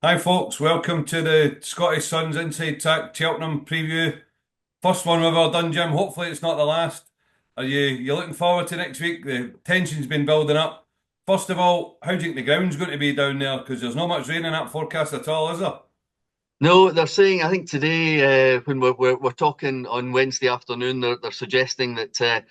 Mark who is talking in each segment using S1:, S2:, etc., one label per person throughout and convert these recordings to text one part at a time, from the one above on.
S1: Hi folks, welcome to the Scottish Suns Inside Track Cheltenham preview. First one we've ever done, Jim. Hopefully it's not the last. Are you looking forward to next week? The tension's been building up. First of all, how do you think the ground's going to be down there? Because there's not much rain in that forecast at all, is there?
S2: No, they're saying, I think today, when we're talking on Wednesday afternoon, they're suggesting that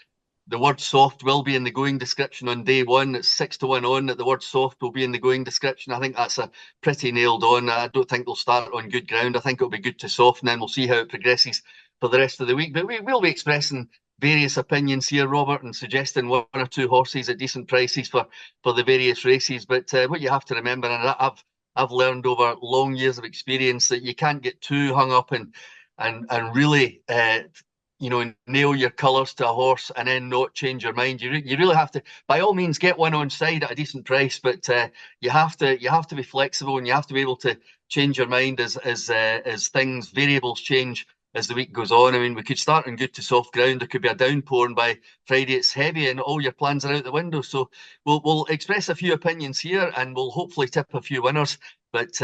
S2: the word soft will be in the going description on day one. It's 6-1 on that the word soft will be in the going description. I think that's a pretty nailed on. I don't think they'll start on good ground. I think it'll be good to soften, and we'll see how it progresses for the rest of the week. But we will be expressing various opinions here, Robert, and suggesting one or two horses at decent prices for the various races. But what you have to remember, and I've learned over long years of experience, that you can't get too hung up and really nail your colours to a horse and then not change your mind. You really have to, by all means, get one on side at a decent price, but you have to be flexible, and you have to be able to change your mind as things variables change as the week goes on. I mean, we could start on good to soft ground. There could be a downpour, and by Friday it's heavy, and all your plans are out the window. So we'll express a few opinions here, and we'll hopefully tip a few winners. But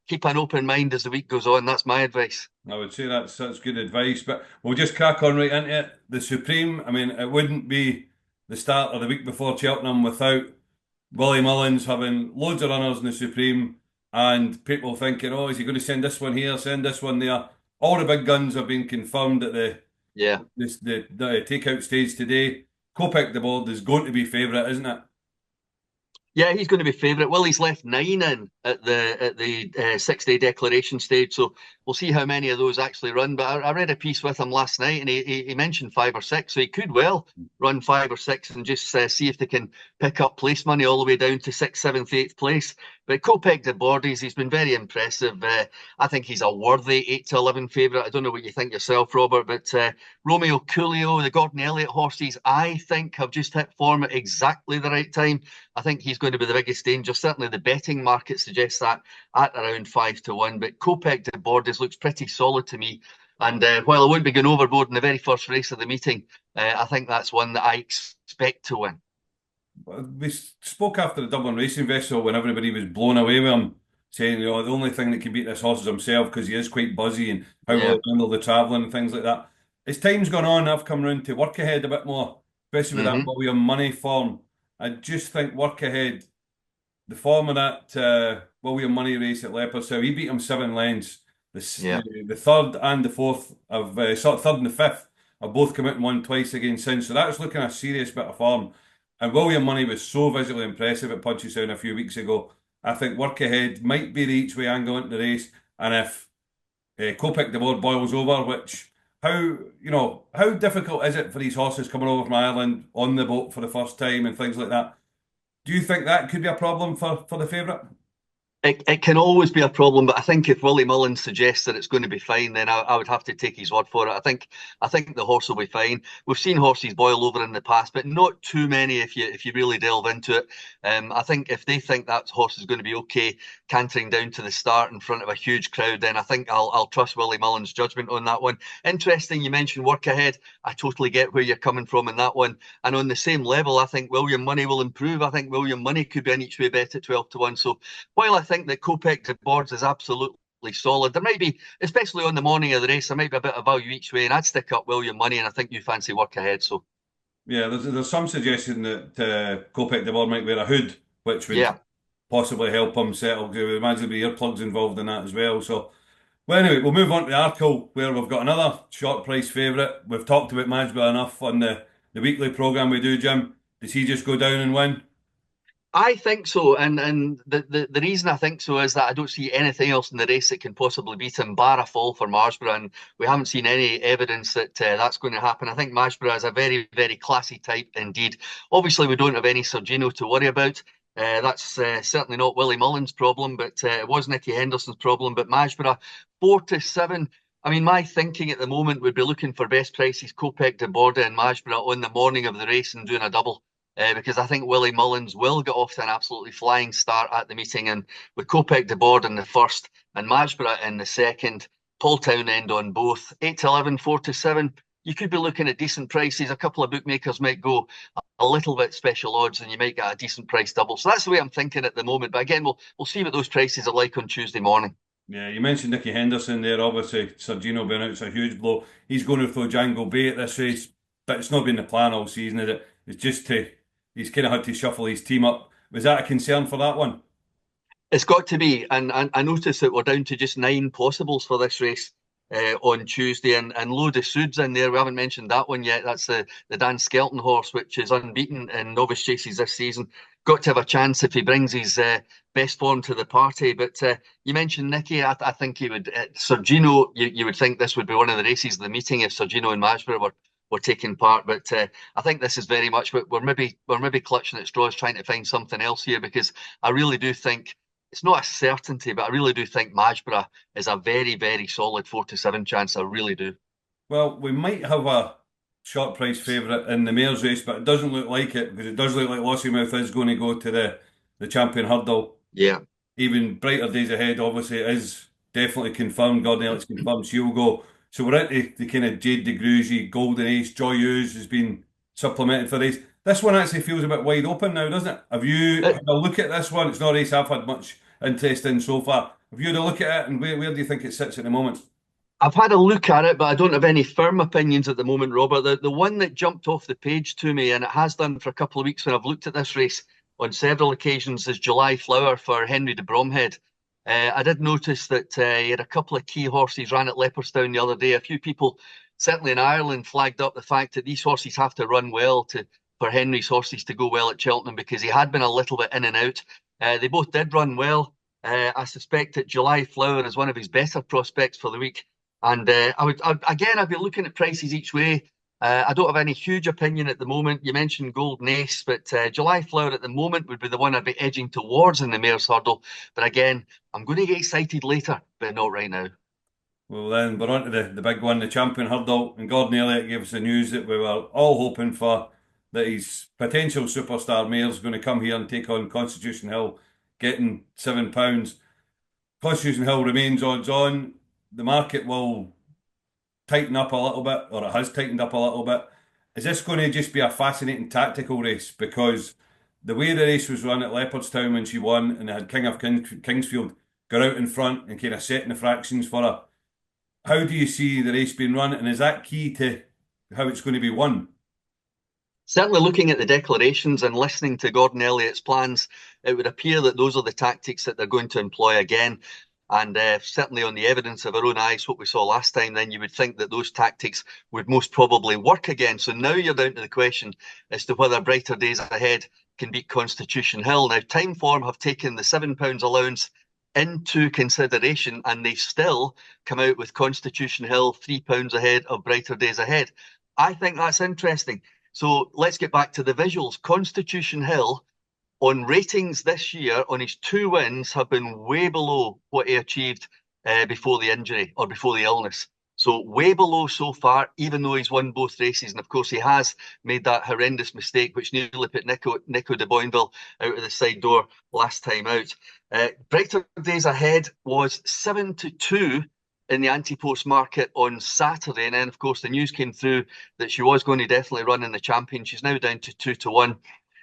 S2: keep an open mind as the week goes on. That's my advice.
S1: I would say that's good advice, but we'll just crack on right into it. The Supreme, I mean, it wouldn't be the start of the week before Cheltenham without Willie Mullins having loads of runners in the Supreme and people thinking, oh, is he going to send this one here, send this one there? All the big guns have been confirmed at
S2: Yeah.
S1: the takeout stage today. Kopek the board is going to be favourite, isn't it?
S2: Yeah, he's going to be favourite. Well, he's left 9 in at the 6-day declaration stage, so we'll see how many of those actually run. But I read a piece with him last night, and he mentioned 5 or 6, so he could well run 5 or 6 and just see if they can pick up place money all the way down to sixth, seventh, eighth place. But Kopek de Bordes, he's been very impressive. I think he's a worthy 8 to 11 favourite. I don't know what you think yourself, Robert, but Romeo Coolio, the Gordon Elliott horses, I think have just hit form at exactly the right time. I think he's going to be the biggest danger. Certainly, the betting market suggests that at around 5 to 1. But Kopek de Bordes looks pretty solid to me. And while I won't be going overboard in the very first race of the meeting, I think that's one that I expect to win.
S1: We spoke after the Dublin Racing Festival when everybody was blown away with him, saying, the only thing that can beat this horse is himself because he is quite buzzy and how will
S2: Yeah.
S1: he handle the travelling and things like that. As time's gone on, I've come round to work ahead a bit more, especially with that
S2: Hmm.
S1: William Money form. I just think work ahead, the form of that William Money race at Leopardstown, he beat him 7 lengths.
S2: Yeah.
S1: The third and the fourth of third and the fifth have both come out and won twice against since. So that's looking a serious bit of form. And William Money was so visually impressive at Punchestown a few weeks ago. I think work ahead might be the each way angle into the race. And if Kopek the board boils over, which how difficult is it for these horses coming over from Ireland on the boat for the first time and things like that? Do you think that could be a problem for the favourite?
S2: It can always be a problem, but I think if Willie Mullins suggests that it's going to be fine, then I would have to take his word for it. I think the horse will be fine. We've seen horses boil over in the past, but not too many if you really delve into it. I think if they think that horse is going to be okay cantering down to the start in front of a huge crowd, then I think I'll trust Willie Mullins' judgment on that one. Interesting, you mentioned work ahead. I totally get where you're coming from in that one. And on the same level, I think William Money will improve. I think William Money could be an each way bet at 12 to 1. So while I think that Kopek to boards is absolutely solid, there might be, especially on the morning of the race, there might be a bit of value each way, and I'd stick up William Money, and I think you fancy work ahead. So
S1: Yeah, there's some suggestion that Kopek de Boer might wear a hood, which would
S2: yeah,
S1: possibly help him settle. I would imagine there'll be earplugs involved in that as well. So, well, anyway, we'll move on to the Arkle, where we've got another short price favourite. We've talked about Masborough enough on the weekly programme we do, Jim. Does he just go down and win?
S2: I think so, and the reason I think so is that I don't see anything else in the race that can possibly beat him, bar a fall for Marsborough, and we haven't seen any evidence that that's going to happen. I think Marsborough is a very, very classy type indeed. Obviously, we don't have any Sergino to worry about. That's certainly not Willie Mullins' problem, but it was Nicky Henderson's problem. But Marsborough, 4 to 7. I mean, my thinking at the moment would be looking for best prices, Kopek de Borda and Marsborough on the morning of the race and doing a double because I think Willie Mullins will get off to an absolutely flying start at the meeting. And with Kopek de Board in the first and Majborough in the second, Paul Townend on both, 8 to 11, 4 to 7. You could be looking at decent prices. A couple of bookmakers might go a little bit special odds and you might get a decent price double. So that's the way I'm thinking at the moment. But again, we'll see what those prices are like on Tuesday morning.
S1: Yeah, you mentioned Nicky Henderson there. Obviously, Sergino being out's a huge blow. He's going to throw Django Bay at this race, but it's not been the plan all season, is it? It's just he's kind of had to shuffle his team up. Was that a concern for that one?
S2: It's got to be, and I noticed that we're down to just 9 possibles for this race on Tuesday, and Lo de Soud's in there. We haven't mentioned that one yet. That's the Dan Skelton horse, which is unbeaten in novice chases this season. Got to have a chance if he brings his best form to the party. But you mentioned Nicky. I think he would. Sergino, you would think this would be one of the races of the meeting if Sergino and Masborough were taking part. But I think this is very much. We're maybe clutching at straws, trying to find something else here, because I really do think it's not a certainty, but I really do think Majborough is a very, very solid 4 to 7 chance. I really do.
S1: Well, we might have a short price favourite in the mares race, but it doesn't look like it because it does look like Lossiemouth is going to go to the champion hurdle.
S2: Yeah.
S1: Even brighter days ahead, obviously, it is definitely confirmed. Gordon Elliott's confirmed she'll go. So we're into the kind of Jade de Grugy, Golden Ace, Joy Hughes has been supplemented for this. This one actually feels a bit wide open now, doesn't it? Have you
S2: Uh,
S1: had a look at this one? It's not a race I've had much interest in so far. Have you had a look at it and where do you think it sits at the moment?
S2: I've had a look at it, but I don't have any firm opinions at the moment, Robert. The one that jumped off the page to me, and it has done for a couple of weeks when I've looked at this race on several occasions, is July Flower for Henry de Bromhead. I did notice that he had a couple of key horses ran at Leopardstown the other day. A few people, certainly in Ireland, flagged up the fact that these horses have to run well for Henry's horses to go well at Cheltenham, because he had been a little bit in and out. They both did run well. I suspect that July Flower is one of his better prospects for the week. And I'd be looking at prices each way. I don't have any huge opinion at the moment. You mentioned Golden Ace, but July Flower at the moment would be the one I'd be edging towards in the mare's hurdle. But again, I'm going to get excited later, but not right now.
S1: Well, then we're on to the big one, the champion hurdle. And Gordon Elliott gave us the news that we were all hoping for, that his potential superstar mare is going to come here and take on Constitution Hill, getting £7. Constitution Hill remains odds on. The market will tighten up a little bit, or it has tightened up a little bit. Is this going to just be a fascinating tactical race? Because the way the race was run at Leopardstown when she won, and they had King of Kingsfield go out in front and kind of setting the fractions for her. How do you see the race being run, and is that key to how it's going to be won?
S2: Certainly, looking at the declarations and listening to Gordon Elliott's plans, it would appear that those are the tactics that they're going to employ again. And certainly on the evidence of our own eyes, what we saw last time, then you would think that those tactics would most probably work again. So now you're down to the question as to whether Brighter Days Ahead can beat Constitution Hill. Now, Timeform have taken the £7 allowance into consideration, and they still come out with Constitution Hill £3 ahead of Brighter Days Ahead. I think that's interesting. So let's get back to the visuals. Constitution Hill on ratings this year, on his 2 wins, have been way below what he achieved before the injury or before the illness. So way below so far, even though he's won both races. And of course, he has made that horrendous mistake, which nearly put Nico de Boinville out of the side door last time out. Brighter Days Ahead was 7 to 2 in the anti-post market on Saturday. And then, of course, the news came through that she was going to definitely run in the champion. She's now down to 2 to 1.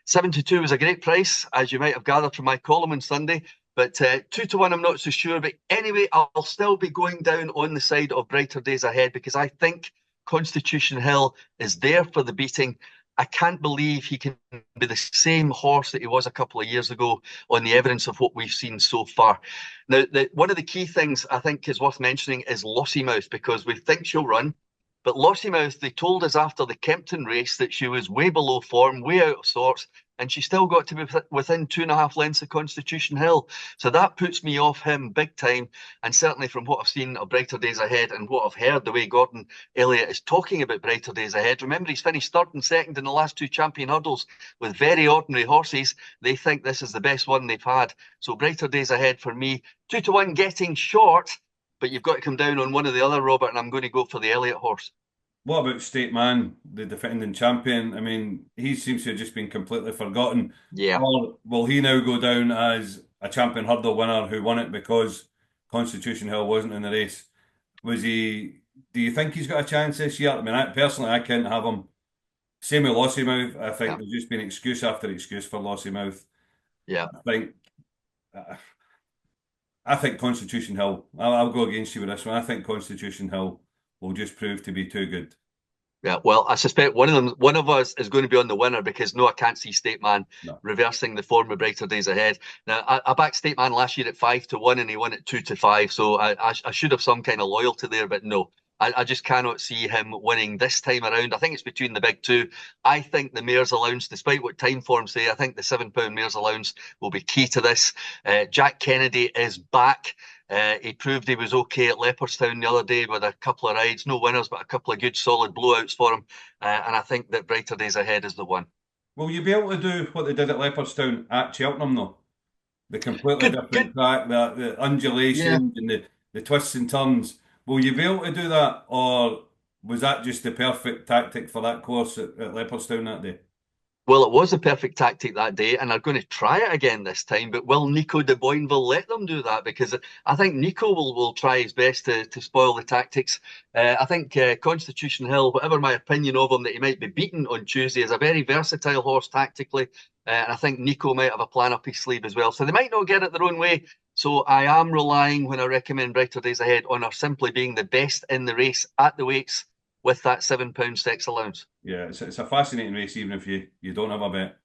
S2: 7 to 2 is a great price, as you might have gathered from my column on Sunday. But 2 to 1, I'm not so sure. But anyway, I'll still be going down on the side of Brighter Days Ahead, because I think Constitution Hill is there for the beating. I can't believe he can be the same horse that he was a couple of years ago on the evidence of what we've seen so far. Now, one of the key things I think is worth mentioning is Lossiemouth, because we think she'll run. But Lossiemouth, they told us after the Kempton race that she was way below form, way out of sorts, and she still got to be within 2.5 lengths of Constitution Hill. So that puts me off him big time. And certainly from what I've seen of Brighter Days Ahead and what I've heard, the way Gordon Elliott is talking about Brighter Days Ahead. Remember, he's finished third and second in the last 2 champion hurdles with very ordinary horses. They think this is the best one they've had. So Brighter Days Ahead for me, 2 to 1 getting short. But you've got to come down on one or the other, Robert, and I'm going to go for the Elliott horse.
S1: What about State Man, the defending champion? I mean, he seems to have just been completely forgotten.
S2: Yeah.
S1: Or will he now go down as a champion hurdle winner who won it because Constitution Hill wasn't in the race? Was he? Do you think he's got a chance this year? I mean, personally, I can't have him Same with Lossiemouth. I think
S2: Yeah,
S1: there's just been excuse after excuse for Lossiemouth.
S2: yeah.
S1: I think I think Constitution Hill. I'll go against you with this one. I think Constitution Hill will just prove to be too good.
S2: Yeah, well, I suspect one of us is going to be on the winner because no, I can't see State Man
S1: No.
S2: reversing the form of brighter days ahead. Now, I backed State Man last year at 5-1 and he won at 2-5, so I should have some kind of loyalty there, but no, I just cannot see him winning this time around. I think it's between the big two. I think the Mayor's Allowance, despite what time forms say, I think the £7 Mayor's Allowance will be key to this. Jack Kennedy is back. He proved he was okay at Leopardstown the other day with a couple of rides, no winners, but a couple of good solid blowouts for him. And I think that brighter days ahead is the one.
S1: Will you be able to do what they did at Leopardstown at Cheltenham though? The completely
S2: Good, good.
S1: different track, the
S2: Yeah.
S1: undulations and the twists and turns. Will you be able to do that, or was that just the perfect tactic for that course at Leopardstown that day?
S2: Well, it was a perfect tactic that day, and they're going to try it again this time. But will Nico de Boinville let them do that? Because I think Nico will try his best to spoil the tactics. I think Constitution Hill, whatever my opinion of him, that he might be beaten on Tuesday, is a very versatile horse tactically. And I think Nico might have a plan up his sleeve as well. So they might not get it their own way. So I am relying, when I recommend Brighter Days Ahead, on her simply being the best in the race at the weights with that £7 stakes allowance.
S1: Yeah, it's a fascinating race, even if you don't have a bet.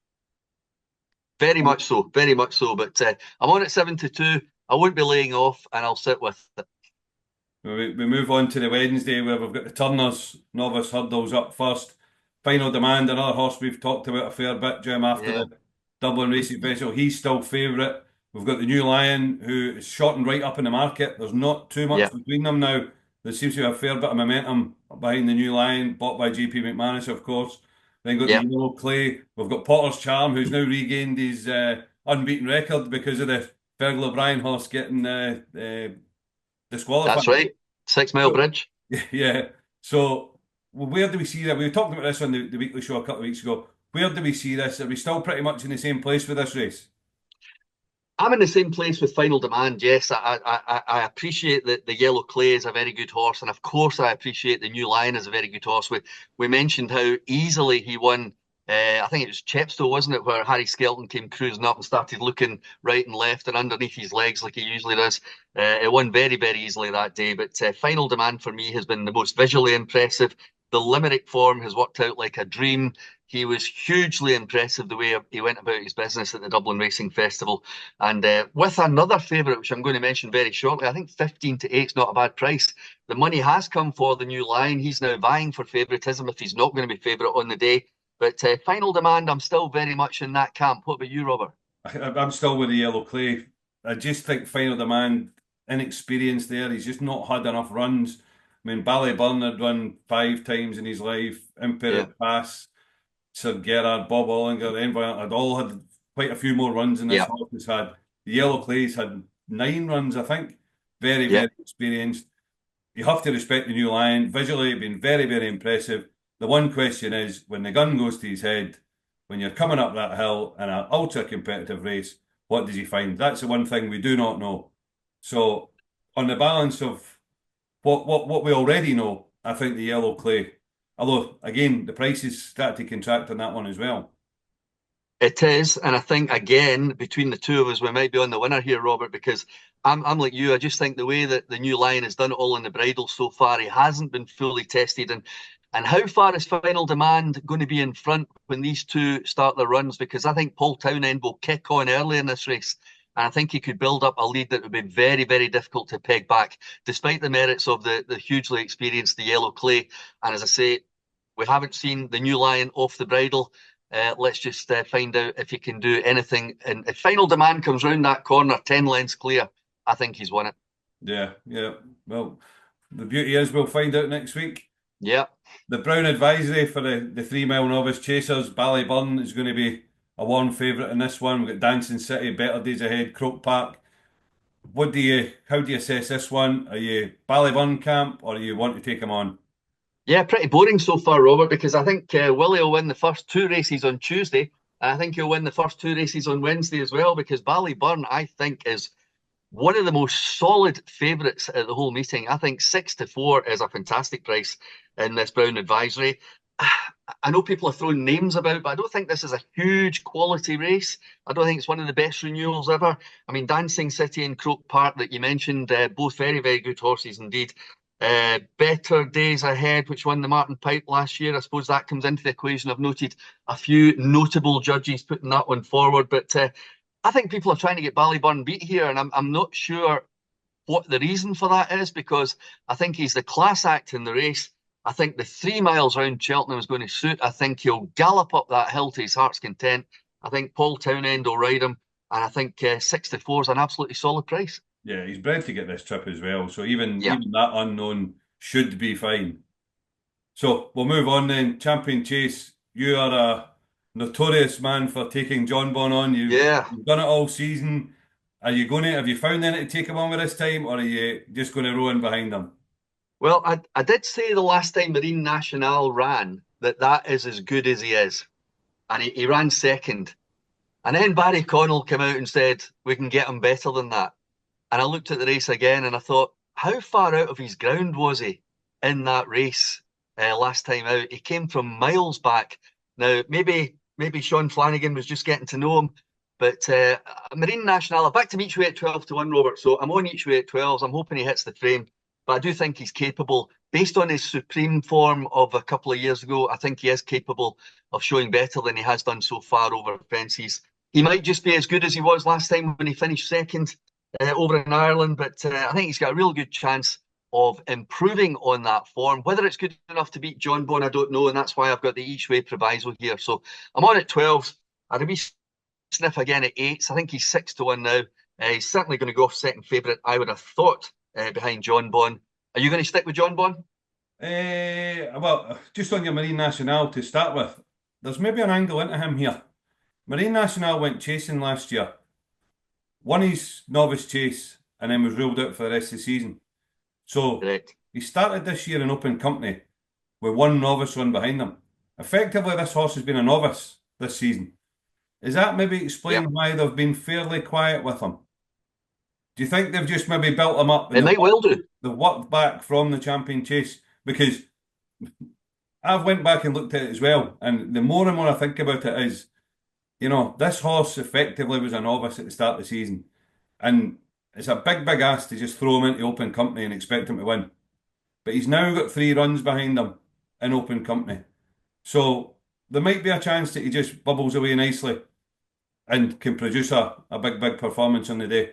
S2: Very much so, very much so. But I'm on at 7-2. I won't be laying off, and I'll sit with it.
S1: We move on to the Wednesday where we've got the Turners novice hurdles up first. Final Demand, another horse we've talked about a fair bit, Jim, after
S2: Yeah,
S1: the Dublin Racing Festival. He's still favourite. We've got the New Lion, who is shot and right up in the market. There's not too
S2: yeah,
S1: much between them now. There seems to be a fair bit of momentum behind the New Lion, bought by JP McManus, of course. Then got the
S2: yeah.
S1: Yellow Clay. We've got Potter's Charm, who's now regained his unbeaten record because of the Fergal O'Brien horse getting disqualified.
S2: That's right. 6 Mile
S1: So,
S2: Bridge.
S1: yeah. So, where do we see that? We were talking about this on the weekly show a couple of weeks ago. Where do we see this? Are we still pretty much in the same place with this race?
S2: I'm in the same place with Final Demand. Yes, I appreciate that the Yellow Clay is a very good horse, and of course I appreciate the New Lion is a very good horse. We mentioned how easily he won. I think it was Chepstow, wasn't it, where Harry Skelton came cruising up and started looking right and left and underneath his legs like he usually does. It won very, very easily that day. But Final Demand for me has been the most visually impressive. The Limerick form has worked out like a dream. He was hugely impressive the way he went about his business at the Dublin Racing Festival. And with another favourite, which I'm going to mention very shortly, I think 15-8 is not a bad price. The money has come for the New Lion. He's now vying for favouritism if he's not going to be favourite on the day. But Final Demand, I'm still very much in that camp. What about you, Robert?
S1: I'm still with the Yellow Clay. I just think Final Demand, inexperienced there. He's just not had enough runs. I mean, Ballyburn had run 5 times in his life.
S2: Yeah,
S1: Imperial Pass, Sir Gerard, Bob Ollinger, Envy had all had quite a few more runs than this
S2: yeah,
S1: horse has had. The Yellow Clays had 9 runs, I think. Very,
S2: yeah.
S1: very experienced. You have to respect the New Lion. Visually, been very, very impressive. The one question is, when the gun goes to his head, when you're coming up that hill in an ultra competitive race, what does he find? That's the one thing we do not know. So, on the balance of what we already know, I think the Yellow Clay. Although, again, the prices start to contract on that one as well.
S2: It is, and I think again between the two of us, we might be on the winner here, Robert, because I'm like you. I just think the way that the New Lion has done it all in the bridle so far, he hasn't been fully tested. And how far is Final Demand going to be in front when these two start their runs? Because I think Paul Townend will kick on early in this race. And I think he could build up a lead that would be very, very difficult to peg back, despite the merits of the hugely experienced the Yellow Clay. And as I say, we haven't seen the New Lion off the bridle. Let's just find out if he can do anything. And if Final Demand comes round that corner 10 lengths clear, I think he's won it.
S1: Yeah, yeah. Well, the beauty is we'll find out next week.
S2: Yeah.
S1: The Brown advisory for the 3 mile novice chasers, Ballyburn is going to be a warm favourite in this one. We've got Dancing City, Better Days Ahead, Croke Park. How do you assess this one? Are you Ballyburn camp or you want to take him on?
S2: Yeah, pretty boring so far, Robert, because I think Willie will win the first two races on Tuesday. And I think he'll win the first two races on Wednesday as well, because Ballyburn, I think, is one of the most solid favourites at the whole meeting. I think 6-4 is a fantastic price in this Brown advisory. I know people are throwing names about, but I don't think this is a huge quality race. I don't think it's one of the best renewals ever. I mean, Dancing City and Croke Park that you mentioned, both very, very good horses indeed. Better Days Ahead, which won the Martin Pipe last year. I suppose that comes into the equation. I've noted a few notable judges putting that one forward, but I think people are trying to get Ballyburn beat here, and I'm not sure what the reason for that is, because I think he's the class act in the race. I think the 3 miles round Cheltenham is going to suit. I think he'll gallop up that hill to his heart's content. I think Paul Townend will ride him, and I think 64 is an absolutely solid price.
S1: Yeah, he's bred to get this trip as well. So even
S2: Yeah.
S1: even that unknown should be fine. So we'll move on then. Champion Chase, you are a notorious man for taking John Bon on.
S2: Yeah.
S1: You've done it all season. Are you going to, have you found anything to take him on with this time, or are you just going to row in behind him?
S2: Well, I did say the last time Marine National ran that that is as good as he is, and he ran second. And then Barry Connell came out and said, we can get him better than that. And I looked at the race again and I thought, how far out of his ground was he in that race last time out? He came from miles back. Now, maybe Sean Flanagan was just getting to know him, but Marine National, I backed him each way at 12 to 1, Robert. So I'm on each way at 12s. I'm hoping he hits the frame, but I do think he's capable. Based on his supreme form of a couple of years ago, I think he is capable of showing better than he has done so far over fences. He might just be as good as he was last time when he finished second over in Ireland, but I think he's got a real good chance of improving on that form. Whether it's good enough to beat John Bone, I don't know, and that's why I've got the each way proviso here. So I'm on at 12s. I'd be sniff again at 8s. I think he's 6 to 1 now. He's certainly going to go off second favourite, I would have thought, behind John Bon. Are you going to stick with John Bon?
S1: Well, just on your Marine National to start with, there's maybe an angle into him here. Marine National went chasing last year, won his novice chase, and then was ruled out for the rest of the season. So
S2: Correct.
S1: he started this year in open company with one novice run behind him. Effectively, this horse has been a novice this season. Is that maybe
S2: Yeah.
S1: explain why they've been fairly quiet with him? Do you think they've just maybe built him up and
S2: It might well do.
S1: they've worked back from the champion chase? Because I've went back and looked at it as well, and the more and more I think about it is, this horse effectively was a novice at the start of the season, and it's a big, big ask to just throw him into open company and expect him to win. But he's now got 3 runs behind him in open company, so there might be a chance that he just bubbles away nicely and can produce a big, big performance on the day.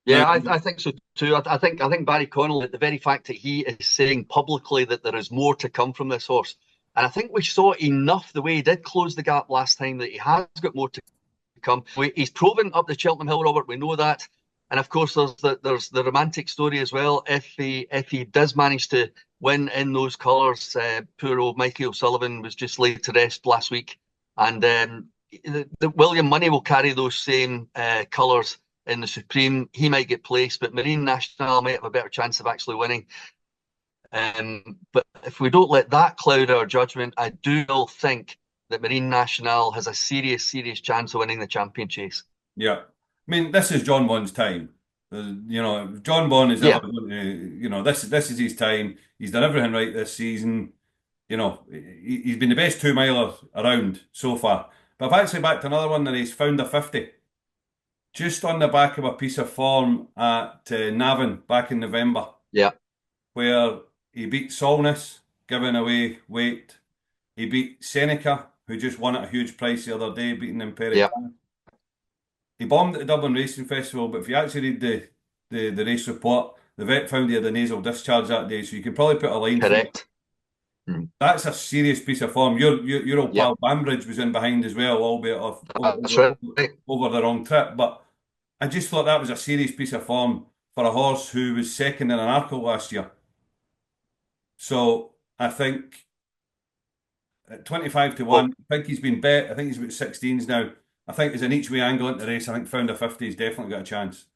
S1: Now,
S2: Yeah, I think so too. I think Barry Connell, the very fact that he is saying publicly that there is more to come from this horse, and I think we saw enough the way he did close the gap last time that he has got more to come. He's proven up the Cheltenham Hill, Robert. We know that, and of course there's the romantic story as well. If he does manage to win in those colours, poor old Mikey O'Sullivan was just laid to rest last week, and the William Money will carry those same colours in the Supreme. He might get placed, but Marine National might have a better chance of actually winning. But if we don't let that cloud our judgment, I do think that Marine National has a serious, serious chance of winning the champion chase.
S1: yeah, I mean, this is John Bond's time. If John Bond is ever
S2: Yeah,
S1: going to, this is his time. He's done everything right this season. He's been the best 2 miler around so far. But I've actually backed another one that he's found a 50, just on the back of a piece of form at Navan back in November,
S2: yeah,
S1: where he beat Solness, giving away weight. He beat Seneca, who just won at a huge price the other day, beating
S2: yeah.
S1: Imperial. He bombed at the Dublin Racing Festival, but if you actually read the race report, the vet found he had a nasal discharge that day, so you could probably put a line through it.
S2: Correct. Mm,
S1: That's a serious piece of form. Your old
S2: yeah,
S1: pal Bambridge was in behind as well, albeit
S2: that's right.
S1: over the wrong trip. But I just thought that was a serious piece of form for a horse who was second in an Arkle last year. So I think at 25 to
S2: Well,
S1: 1, I think he's been bet. I think he's about 16s now. I think as an each way angle into the race, I think found a 50 he's definitely got a chance.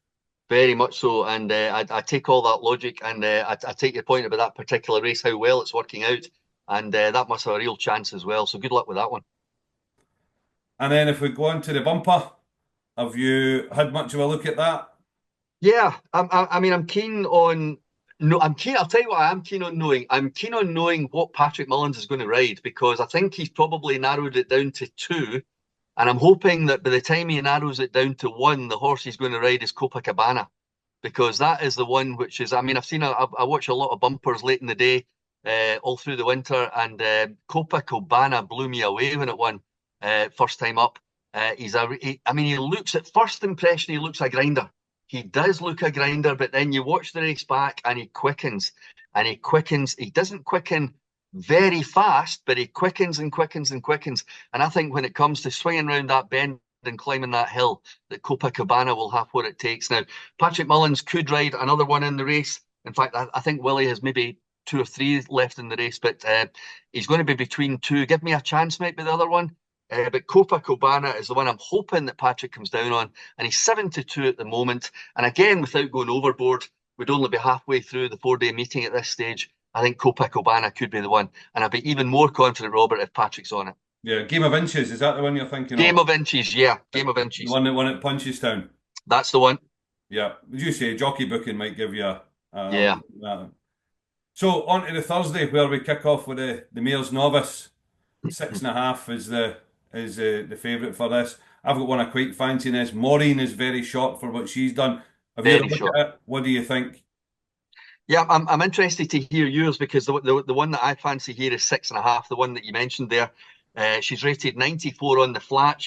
S2: very much so. And I take all that logic, and I take your point about that particular race, how well it's working out. And that must have a real chance as well. So good luck with that one.
S1: And then if we go on to the bumper, have you had much of a look at that?
S2: Yeah, I mean, I'm keen on. No, I'm keen. I'll tell you what I am keen on knowing. I'm keen on knowing what Patrick Mullins is going to ride, because I think he's probably narrowed it down to two. And I'm hoping that by the time he narrows it down to one, the horse he's going to ride is Copacabana, because that is the one which is, I mean, I watch a lot of bumpers late in the day, all through the winter, and Copacabana blew me away when it won first time up. I mean, he looks, at first impression, he looks a grinder. He does look a grinder, but then you watch the race back and he quickens and he quickens. He doesn't quicken very fast, but he quickens and quickens and quickens. And I think when it comes to swinging around that bend and climbing that hill, that Copacabana will have what it takes. Now, Patrick Mullins could ride another one in the race. In fact, I think Willie has maybe two or three left in the race, but he's going to be between two. Give me a chance, mate, with the other one. But Copacabana is the one I'm hoping that Patrick comes down on, and he's 7-2 at the moment. And again, without going overboard, we'd only be halfway through the 4-day meeting at this stage. I think Copacabana could be the one, and I'd be even more confident, Robert, if Patrick's on it.
S1: Yeah, Game of Inches, is that the one you're thinking
S2: Game
S1: of?
S2: of Inches, yeah, Game of
S1: The
S2: Inches.
S1: one that won at Punchestown.
S2: That's the one.
S1: Yeah, would you say jockey booking might give you
S2: Yeah,
S1: So on to the Thursday where we kick off with the Mayor's Novice. 6.5 is the favourite for this. I've got one I quite fancy in this. Maureen is very short for what she's done. Have you had a
S2: very
S1: look
S2: short.
S1: at it? What do you think?
S2: Yeah, I'm interested to hear yours, because the one that I fancy here is 6.5. The one that you mentioned there, she's rated 94 on the flat.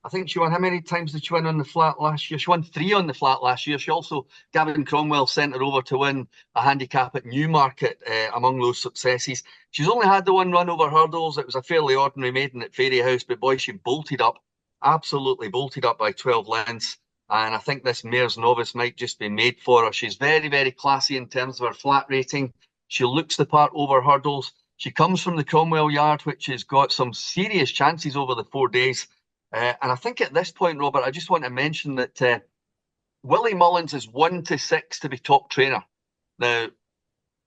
S2: I think she won. How many times did she win on the flat last year? She won 3 on the flat last year. She also, Gavin Cromwell sent her over to win a handicap at Newmarket among those successes. She's only had the one run over hurdles. It was a fairly ordinary maiden at Fairyhouse, but boy, she bolted up, absolutely bolted up by 12 lengths. And I think this Mayor's Novice might just be made for her. She's very, very classy in terms of her flat rating. She looks the part over hurdles. She comes from the Cromwell yard, which has got some serious chances over the 4 days. And I think at this point, Robert, I just want to mention that Willie Mullins is 1-6 to be top trainer. Now,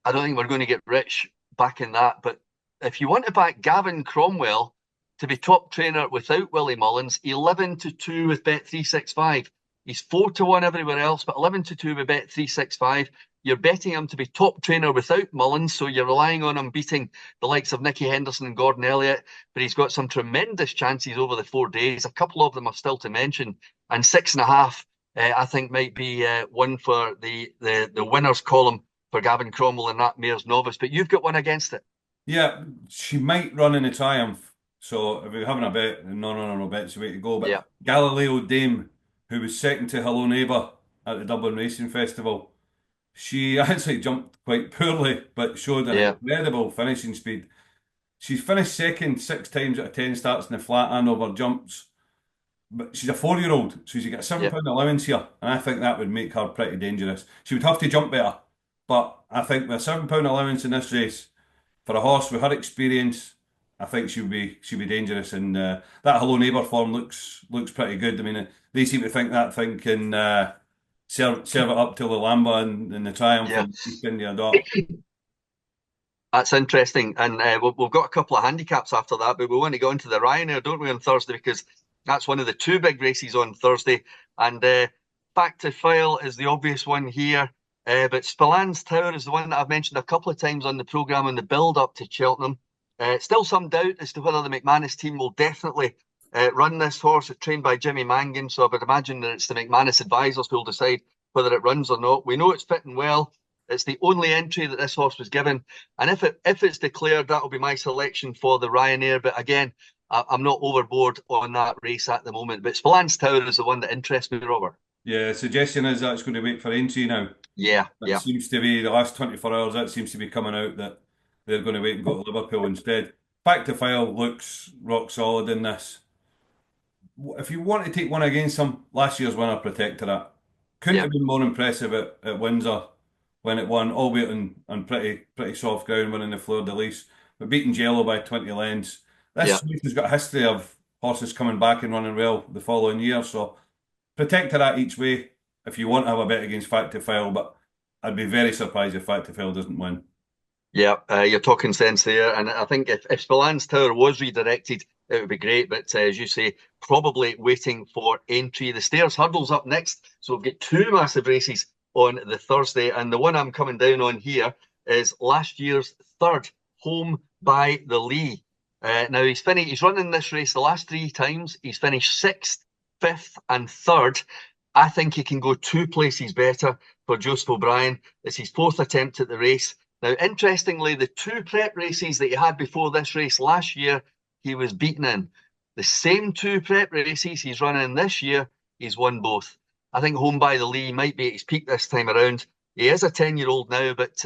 S2: I don't think we're going to get rich backing that, but if you want to back Gavin Cromwell to be top trainer without Willie Mullins, 11-2 with Bet365. He's 4-1 everywhere else, but 11-2 with Bet365. You're betting him to be top trainer without Mullins, so you're relying on him beating the likes of Nicky Henderson and Gordon Elliott, but he's got some tremendous chances over the 4 days. A couple of them are still to mention, and 6.5, I think, might be one for the winners column for Gavin Cromwell and that Mayor's Novice, but you've got one against it.
S1: Yeah, she might run in a Triumph. So if you're having a bet, no, bet's the way to go. But
S2: Yeah,
S1: Galileo Dame, who was second to Hello Neighbour at the Dublin Racing Festival, she actually jumped quite poorly, but showed an
S2: yeah,
S1: incredible finishing speed. She's finished second 6 times out of 10 starts in the flat and over jumps. But she's a 4-year-old, so she's got a
S2: yeah.
S1: £7 allowance here, and I think that would make her pretty dangerous. She would have to jump better, but I think with a £7 allowance in this race, for a horse with her experience, I think she'll be dangerous. And that Hello Neighbour form looks pretty good. I mean, they seem to think that thing can serve it up to the Lamba and the Triumph
S2: Yeah.
S1: and East India Dock.
S2: That's interesting. And we've got a couple of handicaps after that, but we want to go into the Ryanair, don't we, on Thursday? Because that's one of the two big races on Thursday. And Back to File is the obvious one here. But Spillans Tower is the one that I've mentioned a couple of times on the programme in the build-up to Cheltenham. Still some doubt as to whether the McManus team will definitely run this horse. It's trained by Jimmy Mangan, so I would imagine that it's the McManus advisors who will decide whether it runs or not. We know it's fitting well. It's the only entry that this horse was given, and if it's declared, that will be my selection for the Ryanair. But again, I'm not overboard on that race at the moment. But Spillans Tower is the one that interests me, Robert.
S1: Yeah, the suggestion is that's going to wait for entry now.
S2: Yeah,
S1: That
S2: yeah,
S1: seems to be the last 24 hours. That seems to be coming out that they're going to wait and go to Liverpool instead. Back to File looks rock solid in this. If you want to take one against him, last year's winner Protectorate couldn't
S2: yeah,
S1: have been more impressive at Windsor when it won, albeit on pretty soft ground, winning the Fleur de Lis, but beating Jello by 20 lengths.
S2: yeah.
S1: This race has got a history of horses coming back and running well the following year, so Protectorate each way if you want to have a bet against Fact to File, but I'd be very surprised if Fact to File doesn't win.
S2: Yeah, you're talking sense there. And I think if Spillans Tower was redirected, it would be great. But as you say, probably waiting for entry. The Stayers hurdles up next. So we've got two massive races on the Thursday. And the one I'm coming down on here is last year's third, Home by the Lee. Now he's running this race the last 3 times. He's finished 6th, 5th, and 3rd. I think he can go 2 places better for Joseph O'Brien. It's his 4th attempt at the race. Now, interestingly, the 2 prep races that he had before this race last year, he was beaten in. The same 2 prep races he's running this year, he's won both. I think Home by the Lee might be at his peak this time around. He is a 10-year-old now, but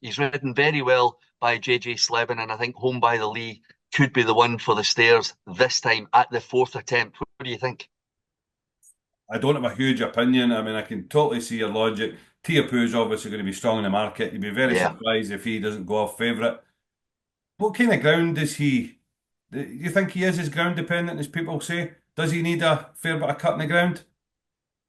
S2: he's ridden very well by JJ Slevin, and I think Home by the Lee could be the one for the Stayers this time at the 4th attempt. What do you think?
S1: I don't have a huge opinion. I mean, I can totally see your logic. Tiapu is obviously going to be strong in the market. You'd be very surprised if he doesn't go off favourite. What kind of ground does he? Do you think he is as ground dependent as people say? Does he need a fair bit of cutting the ground?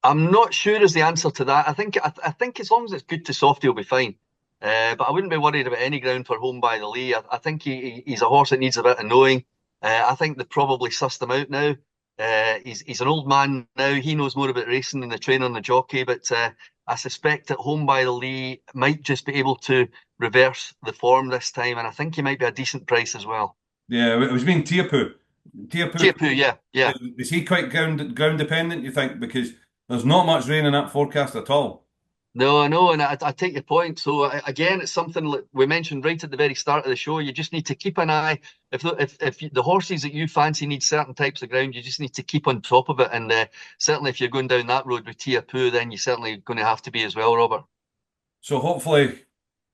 S2: I'm not sure is the answer to that. I think as long as it's good to soft, he'll be fine. But I wouldn't be worried about any ground for Home by the Lee. I think he's a horse that needs a bit of knowing. I think they've probably sussed him out now. He's an old man now. He knows more about racing than the trainer and the jockey. But I suspect that Home by the Lee might just be able to reverse the form this time, and I think he might be a decent price as well.
S1: Yeah, it was being Tiapu.
S2: Tiapu, yeah.
S1: Is he quite ground dependent, you think? Because there's not much rain in that forecast at all.
S2: No, I know, and I take your point. So again, it's something like we mentioned right at the very start of the show. You just need to keep an eye. If the horses that you fancy need certain types of ground, you just need to keep on top of it. And certainly, if you're going down that road with Tiapu, then you're certainly going to have to be as well, Robert.
S1: So hopefully,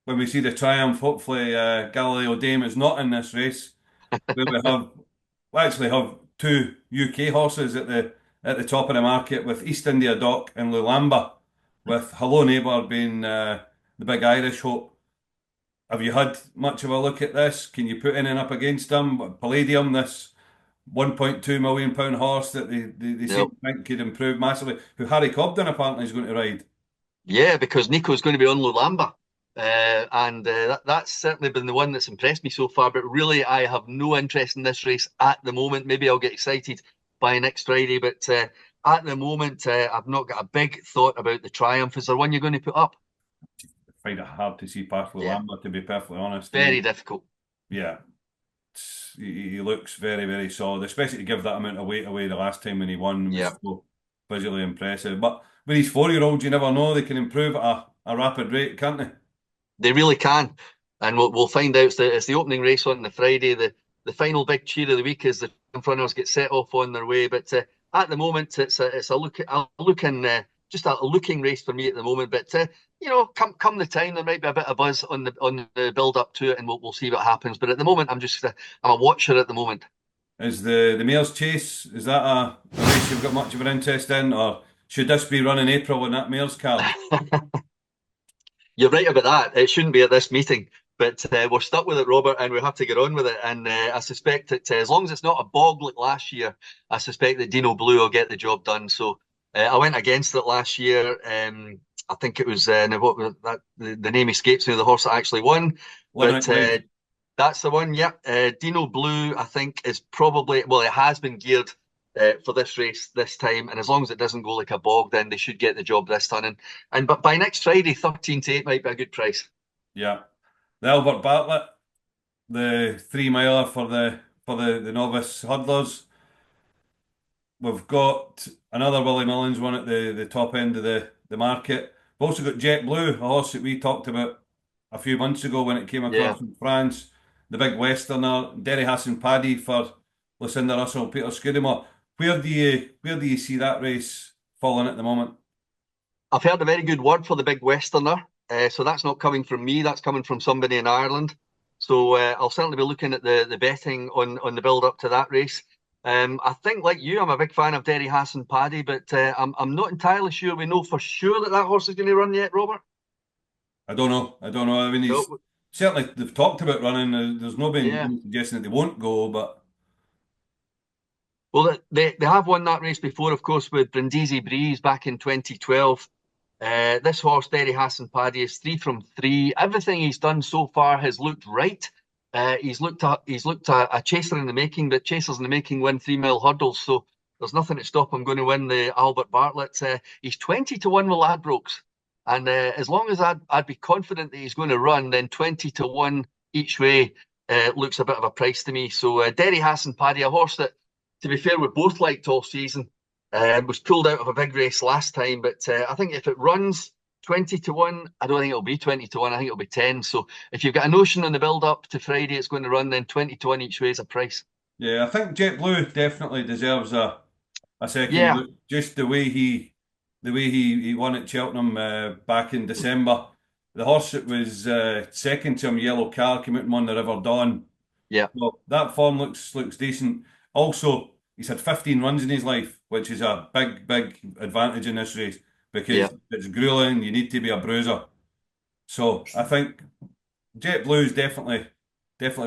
S1: when we see the triumph, hopefully Galileo Dame is not in this race. We actually have 2 UK horses at the top of the market with East India Dock and Lulamba, with Hello Neighbour being the big Irish hope. Have you had much of a look at this? Can you put anything up against them? Palladium, this £1.2 million horse that they seem
S2: Yep.
S1: to think could improve massively, who Harry Cobden apparently is going to ride.
S2: Yeah, because Nico's going to be on Lulamba. And that's certainly been the one that's impressed me so far. But really, I have no interest in this race at the moment. Maybe I'll get excited by next Friday. But at the moment, I've not got a big thought about the Triumph. Is there one you're going to put up?
S1: I find it hard to see past
S2: Yeah,
S1: Lamba, to be perfectly honest.
S2: very difficult.
S1: Yeah, he looks very, very solid, especially to give that amount of weight away the last time when he won was
S2: Yeah,
S1: so visually impressive. But with these 4-year-olds, you never know, they can improve at a rapid rate, can't they?
S2: they really can. And we'll find out. It's the opening race on the Friday. The final big cheer of the week is the runners get set off on their way. But at the moment, it's a looking race for me at the moment. But come the time, there might be a bit of buzz on the build up to it, and we'll see what happens. But at the moment, I'm a watcher at the moment.
S1: Is the Mayor's Chase, is that a race you've got much of an interest in, or should this be run in April in that Mayor's card?
S2: You're right about that. It shouldn't be at this meeting, but we're stuck with it, Robert, and we have to get on with it. And I suspect that as long as it's not a bog like last year, I suspect that Dino Blue will get the job done. So I went against it last year. I think it was now what was that? The name escapes me. The horse that actually won, but that's the one. Yeah, Dino Blue, I think, is probably it has been geared for this race this time, and as long as it doesn't go like a bog, then they should get the job this time. But by next Friday, 13 to 8 might be a good price.
S1: Yeah. The Albert Bartlett, the 3 miler for the novice hurdlers. We've got another Willie Mullins one at the top end of the market. We've also got Jet Blue, a horse that we talked about a few months ago when it came across from France. The big Westerner, Derry Hassan Paddy for Lucinda Russell, Peter Scudamore. Where do you see that race falling at the moment?
S2: I've heard a very good word for the big Westerner, so that's not coming from me. That's coming from somebody in Ireland. So I'll certainly be looking at the betting on the build up to that race. I think, like you, I'm a big fan of Derry Hassan Paddy, but I'm not entirely sure we know for sure that horse is going to run yet, Robert.
S1: I don't know. I mean, certainly they've talked about running. There's no been suggesting that they won't go, but.
S2: Well, they have won that race before, of course, with Brindisi Breeze back in 2012. This horse, Derry Hassan Paddy, is 3 from 3. Everything he's done so far has looked right. He's looked a chaser in the making, but chasers in the making win 3 mile hurdles, so there's nothing to stop him going to win the Albert Bartlett. He's 20 to 1 with Ladbrokes. And as long as I'd be confident that he's going to run, then 20 to 1 each way looks a bit of a price to me. So Derry Hassan Paddy, a horse that, to be fair, we both liked all season, was pulled out of a big race last time. But I think if it runs 20 to 1, I don't think it'll be 20 to 1. I think it'll be 10. So if you've got a notion on the build up to Friday, it's going to run, then 20 to 1 each way is a price.
S1: Yeah, I think JetBlue definitely deserves a second
S2: Yeah,
S1: look. Just the way he won at Cheltenham back in December. The horse that was second to him, Yellow Car, came out and won the River Dawn.
S2: yeah,
S1: Well, that form looks decent. Also, he's had 15 runs in his life, which is a big advantage in this race
S2: yeah.
S1: because it's grueling. You need to be a bruiser. So I think JetBlue is definitely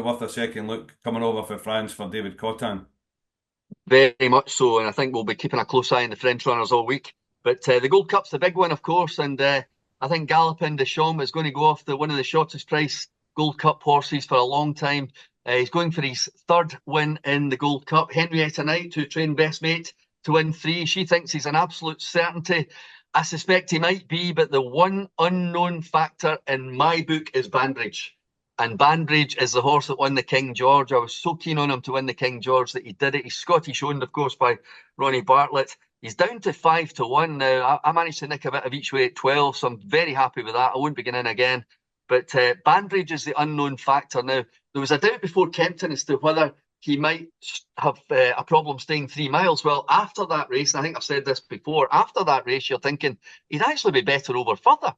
S1: worth a second look coming over for France for David Cotton.
S2: Very much so, and I think we'll be keeping a close eye on the French runners all week. But the Gold Cup's the big one, of course, and I think Galopin de Champs is going to go off the one of the shortest price Gold Cup horses for a long time. He's going for his third win in the Gold Cup. Henrietta Knight, who trained best mate to win 3, she thinks he's an absolute certainty. I suspect he might be, but the one unknown factor in my book is Banbridge. And Banbridge is the horse that won the King George. I was so keen on him to win the King George that he did it. He's Scottish owned, of course, by Ronnie Bartlett. He's down to 5 to 1 now. I managed to nick a bit of each way at 12, so I'm very happy with that. I won't be getting in again. But Banbridge is the unknown factor now. There was a doubt before Kempton as to whether he might have a problem staying 3 miles. Well, after that race, and I think I've said this before, after that race, you're thinking he'd actually be better over further.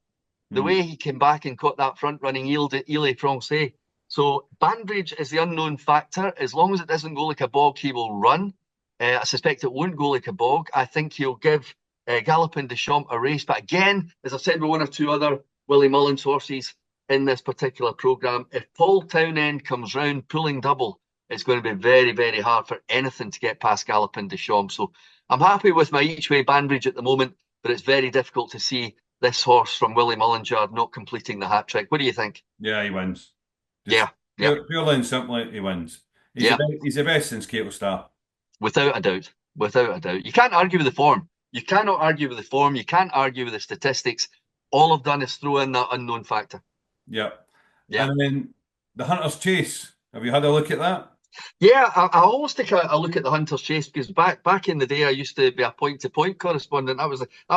S2: The
S1: Hmm.
S2: way he came back and caught that front running Ile Francais. So Banbridge is the unknown factor. As long as it doesn't go like a bog, he will run. I suspect it won't go like a bog. I think he'll give Galopin de Champs a race. But again, as I've said with 1 or 2 other Willie Mullins horses in this particular programme, if Paul Townend comes round pulling double, it's going to be very hard for anything to get past Galopin de Champs. So I'm happy with my each way Banbridge at the moment, but it's very difficult to see this horse from Willie Mullinshaw not completing the hat trick. What do you think?
S1: Yeah, he wins. Just
S2: Yeah, yeah,
S1: purely and simply, he wins.
S2: yeah.
S1: He's the best since Kato Star.
S2: Without a doubt. Without a doubt. You can't argue with the form. You cannot argue with the form. You can't argue with the statistics. All I've done is throw in that unknown factor.
S1: Yeah.
S2: Yeah.
S1: And then the Hunter's Chase. Have you had a look at that?
S2: Yeah, I always take a look at the Hunter's Chase because back in the day I used to be a point-to-point correspondent. That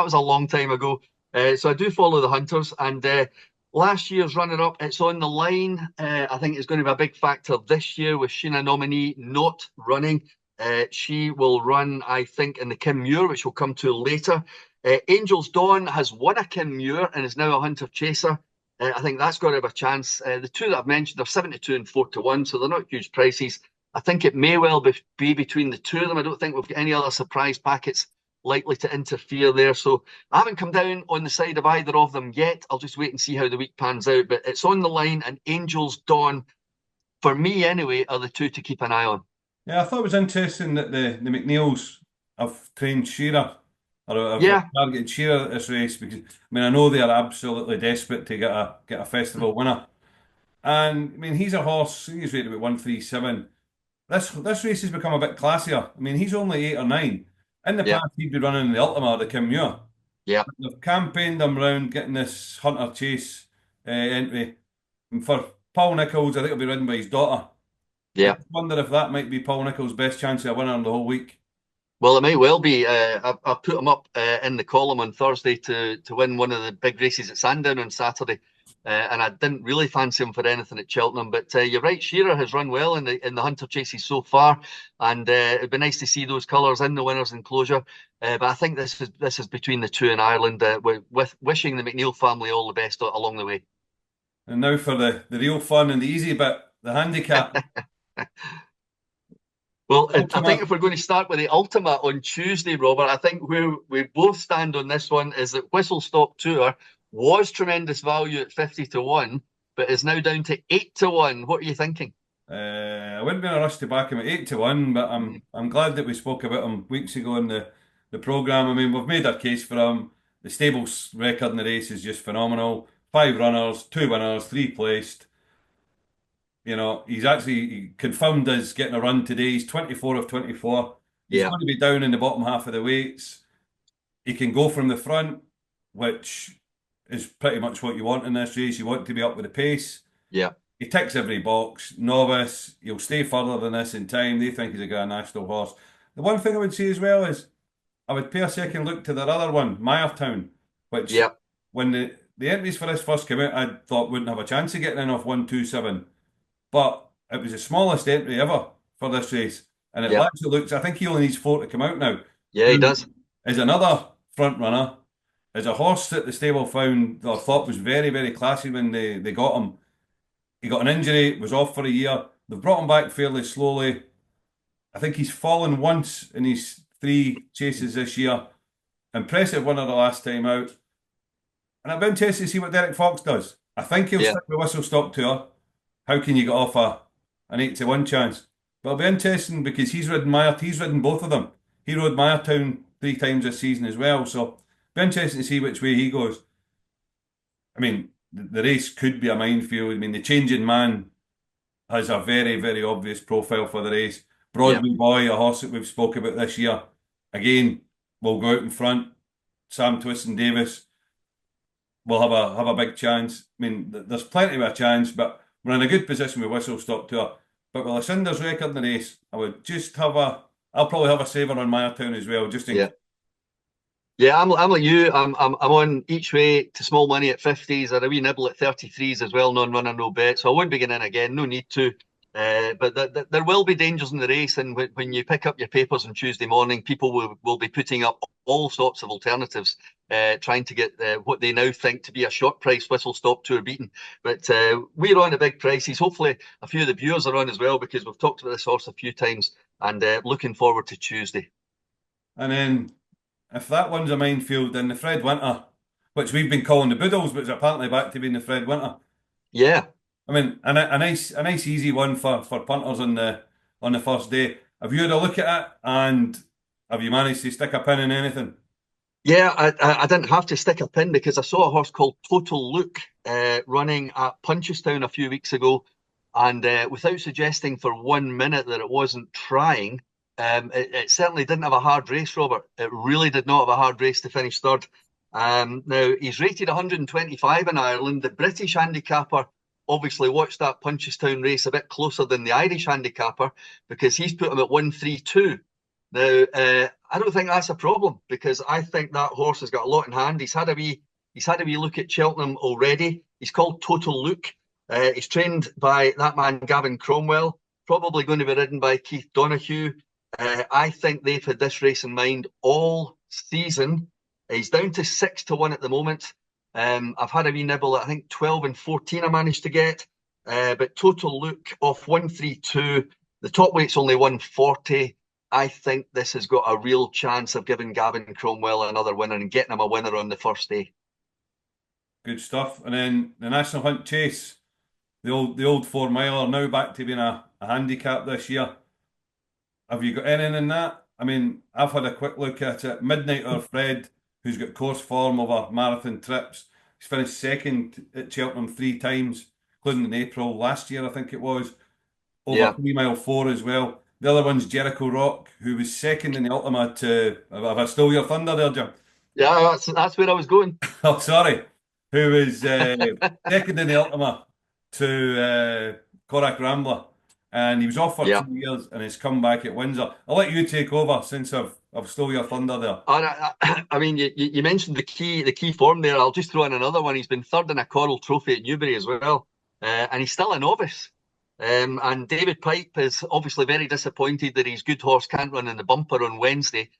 S2: was a long time ago. So I do follow the Hunters, and last year's runner-up, it's on the line. I think it's going to be a big factor this year with Sheena Nominee not running. She will run, I think, in the Kim Muir, which we'll come to later. Angel's Dawn has won a Kim Muir and is now a Hunter Chaser. I think that's got to have a chance. The two that I've mentioned are 7 to 2 and 4 to 1, so they're not huge prices. I think it may well be between the two of them. I don't think we've got any other surprise packets likely to interfere there. So I haven't come down on the side of either of them yet. I'll just wait and see how the week pans out. But it's on the line, and Angel's Dawn, for me anyway, are the two to keep an eye on.
S1: Yeah, I thought it was interesting that the McNeils have trained Shearer or have
S2: Yeah,
S1: targeted Shearer at this race because I mean I know they are absolutely desperate to get a festival winner. And I mean he's a horse, he's rated about 137. This race has become a bit classier. I mean, he's only 8 or 9. In the
S2: yeah,
S1: past, he'd be running the Ultima, the Kim Muir.
S2: yeah,
S1: They've campaigned him round getting this Hunter Chase entry. And for Paul Nicholls, I think it'll be ridden by his daughter. I
S2: yeah.
S1: just wonder if that might be Paul Nicholls' best chance of a winner the whole week.
S2: Well, it might well be. I've put him up in the column on Thursday to win one of the big races at Sandown on Saturday, and I didn't really fancy him for anything at Cheltenham. But you're right, Shearer has run well in the Hunter Chases so far, and it'd be nice to see those colours in the winners' enclosure. But I think this is between the two in Ireland. With wishing the McNeil family all the best along the way.
S1: And now for the real fun and the easy bit, the handicap.
S2: Well, I think
S1: Ultima.
S2: if we're going to start with the Ultima on Tuesday, Robert, I think where we both stand on this one is that Whistle Stop Tour was tremendous value at 50 to 1, but is now down to 8 to 1. What are you thinking?
S1: I wouldn't be in a rush to back him at 8 to 1, but
S2: Mm.
S1: I'm glad that we spoke about him weeks ago in the programme. I mean, we've made our case for him. The stable's record in the race is just phenomenal. 5 runners, 2 winners, 3 placed. You know, he confirmed as getting a run today. He's 24 of 24. He's
S2: Yeah,
S1: going to be down in the bottom half of the weights. He can go from the front, which is pretty much what you want in this race. You want to be up with the pace.
S2: Yeah,
S1: He ticks every box. Novice, he'll stay further than this in time. They think he's a Grand National horse. The one thing I would say as well is I would pay a second look to their other one, Mayertown, which
S2: yeah,
S1: when the entries for this first came out, I thought wouldn't have a chance of getting in off 127. But it was the smallest entry ever for this race. And it
S2: yeah,
S1: actually looks, I think he only needs four to come out now.
S2: yeah. He
S1: Who
S2: does.
S1: is another front runner, is a horse that the stable found or thought was very, very classy when they got him. He got an injury, was off for a year. They've brought him back fairly slowly. I think he's fallen once in his three chases this year. Impressive winner the last time out. And I've been interested to see what Derek Fox does. I think he'll
S2: Yeah,
S1: stick with Whistle Stop Tour. How can you get off an 8 to 1 chance? But it'll be interesting because he's ridden both of them. He rode Mayertown 3 times this season as well. So it'll be interesting to see which way he goes. I mean, the race could be a minefield. I mean, the Changing Man has a very, very obvious profile for the race.
S2: yeah,
S1: Broadway Boy, a horse that we've spoke about this year, again, will go out in front. Sam Twiston Davis will have a big chance. I mean, there's plenty of a chance, but we're in a good position with Whistle Stop Tour. But with Lucinda's record in the race, I'll probably have a saver on Mayertown as well, just in
S2: yeah. Yeah, I'm like you. I'm on each way to small money at 50s and a wee nibble at 33s as well, non-runner, no bet. So I won't be getting in again, no need to. But there will be dangers in the race, and when you pick up your papers on Tuesday morning, people will be putting up all sorts of alternatives, trying to get what they now think to be a short price Whistle Stop Tour beaten. But we're on at big prices. Hopefully, a few of the viewers are on as well because we've talked about this horse a few times, and looking forward to Tuesday.
S1: and then if that one's a minefield, then the Fred Winter, which we've been calling the Boodles, but it's apparently back to being the Fred Winter.
S2: Yeah.
S1: I mean, a nice easy one for punters on the first day. Have you had a look at it, and have you managed to stick a pin in anything?
S2: Yeah, I didn't have to stick a pin because I saw a horse called Total Look running at Punchestown a few weeks ago, and without suggesting for 1 minute that it wasn't trying, it certainly didn't have a hard race, Robert. It really did not have a hard race to finish third. Now he's rated 125 in Ireland. The British handicapper obviously watched that Punchestown race a bit closer than the Irish handicapper because he's put him at 132. Now, I don't think that's a problem because I think that horse has got a lot in hand. He's had a wee look at Cheltenham already. He's called Total Look. He's trained by that man Gavin Cromwell. Probably going to be ridden by Keith Donoghue. I think they've had this race in mind all season. He's down to 6 to 1 at the moment. I've had a wee nibble at I think 12 and 14 I managed to get. But Total Look off 132. The top weight's only 140. I think this has got a real chance of giving Gavin Cromwell another winner and getting him a winner on the first day.
S1: Good stuff. And then the National Hunt Chase, the old 4 miler, now back to being a handicap this year. Have you got anything in that? I mean, I've had a quick look at it. Midnight or Fred, who's got course form over marathon trips. He's finished second at Cheltenham 3 times, including in April last year, I think it was. Over
S2: Yeah,
S1: 3 mile 4 as well. The other one's Jericho Rock, who was second in the Ultima to. Have I stole your thunder there, Jim?
S2: yeah, that's where I was going.
S1: Oh, sorry. Who was second in the Ultima to Korak Rambler. And he was off for
S2: Yeah.
S1: 2 years and has come back at Windsor. I'll let you take over since I've stole your thunder there.
S2: And I mean, you mentioned the key form there. I'll just throw in another one. He's been third in a Coral Trophy at Newbury as well, and he's still a novice. And David Pipe is obviously very disappointed that his good horse can't run in the bumper on Wednesday.